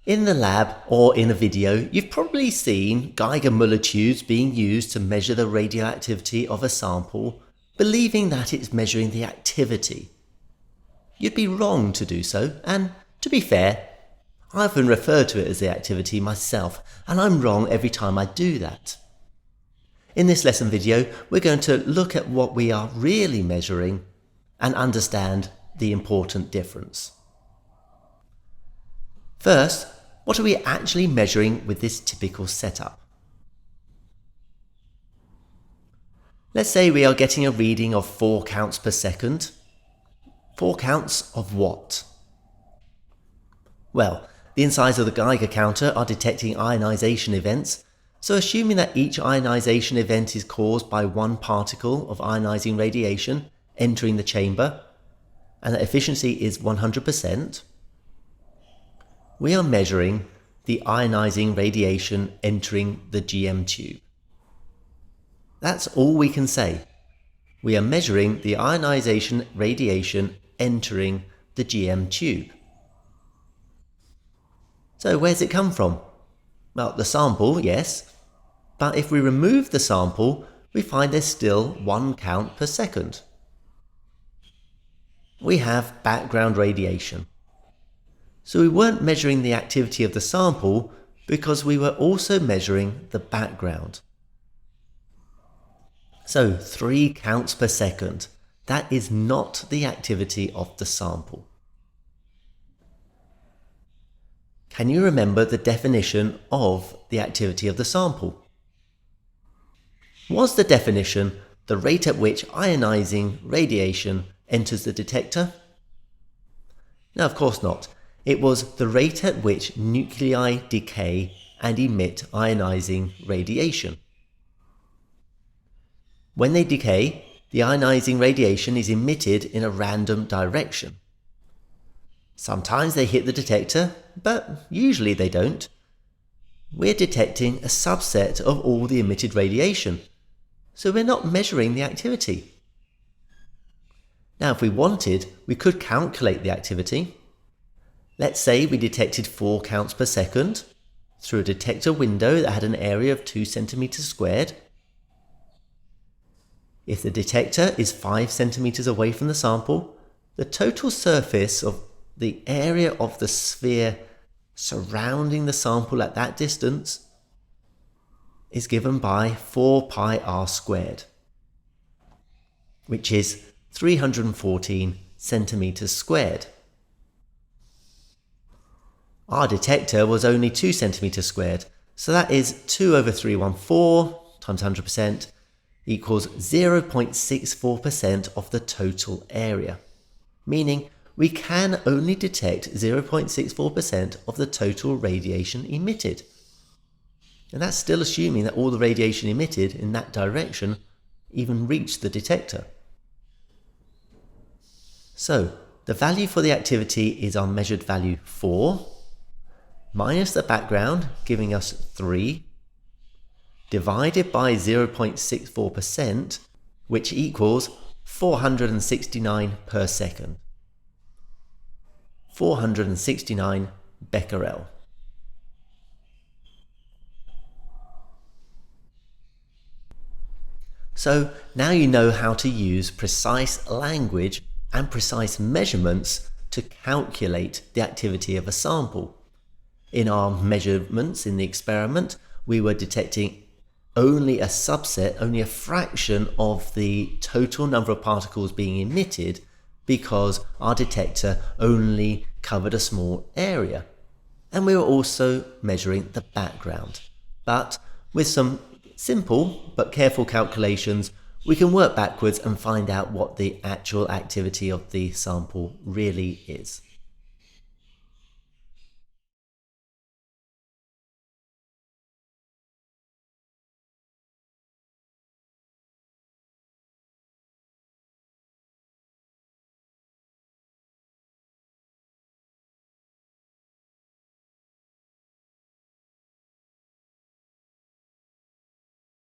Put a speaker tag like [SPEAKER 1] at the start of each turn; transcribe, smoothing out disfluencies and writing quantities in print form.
[SPEAKER 1] In the lab or in a video, you've probably seen Geiger tubes being used to measure the radioactivity of a sample, believing that it's measuring the activity. You'd be wrong to do so, and to be fair, I often refer to it as the activity myself, and I'm wrong every time I do that. In this lesson video, we're going to look at what we are really measuring and understand the important difference. First, what are we actually measuring with this typical setup? Let's say we are getting a reading of 4 counts per second. 4 counts of what? Well, the insides of the Geiger counter are detecting ionization events, so assuming that each ionization event is caused by one particle of ionizing radiation entering the chamber, and that efficiency is 100%, we are measuring the ionizing radiation entering the GM tube. That's all we can say. We are measuring the ionization radiation entering the GM tube. So where's it come from? Well, the sample, yes, but if we remove the sample, we find there's still 1 count per second. We have background radiation. So we weren't measuring the activity of the sample because we were also measuring the background. So 3 counts per second, that is not the activity of the sample. Can you remember the definition of the activity of the sample? Was the definition the rate at which ionizing radiation enters the detector? No, of course not. It was the rate at which nuclei decay and emit ionizing radiation. When they decay, the ionizing radiation is emitted in a random direction. Sometimes they hit the detector, but usually they don't. We're detecting a subset of all the emitted radiation, so we're not measuring the activity. Now, if we wanted, we could calculate the activity. Let's say we detected 4 counts per second through a detector window that had an area of 2 centimeters squared. If the detector is 5 centimeters away from the sample, the total surface of the area of the sphere surrounding the sample at that distance is given by 4 pi r squared, which is 314 centimeters squared. Our detector was only 2 centimeters squared, so that is 2 over 314 times 100% equals 0.64% of the total area, meaning we can only detect 0.64% of the total radiation emitted. And that's still assuming that all the radiation emitted in that direction even reached the detector. So, the value for the activity is our measured value 4, minus the background, giving us 3, divided by 0.64%, which equals 469 per second. 469 becquerel. So now you know how to use precise language and precise measurements to calculate the activity of a sample. In our measurements in the experiment, we were detecting only a subset, only a fraction of the total number of particles being emitted because our detector only covered a small area. And we were also measuring the background. But with some simple but careful calculations, we can work backwards and find out what the actual activity of the sample really is.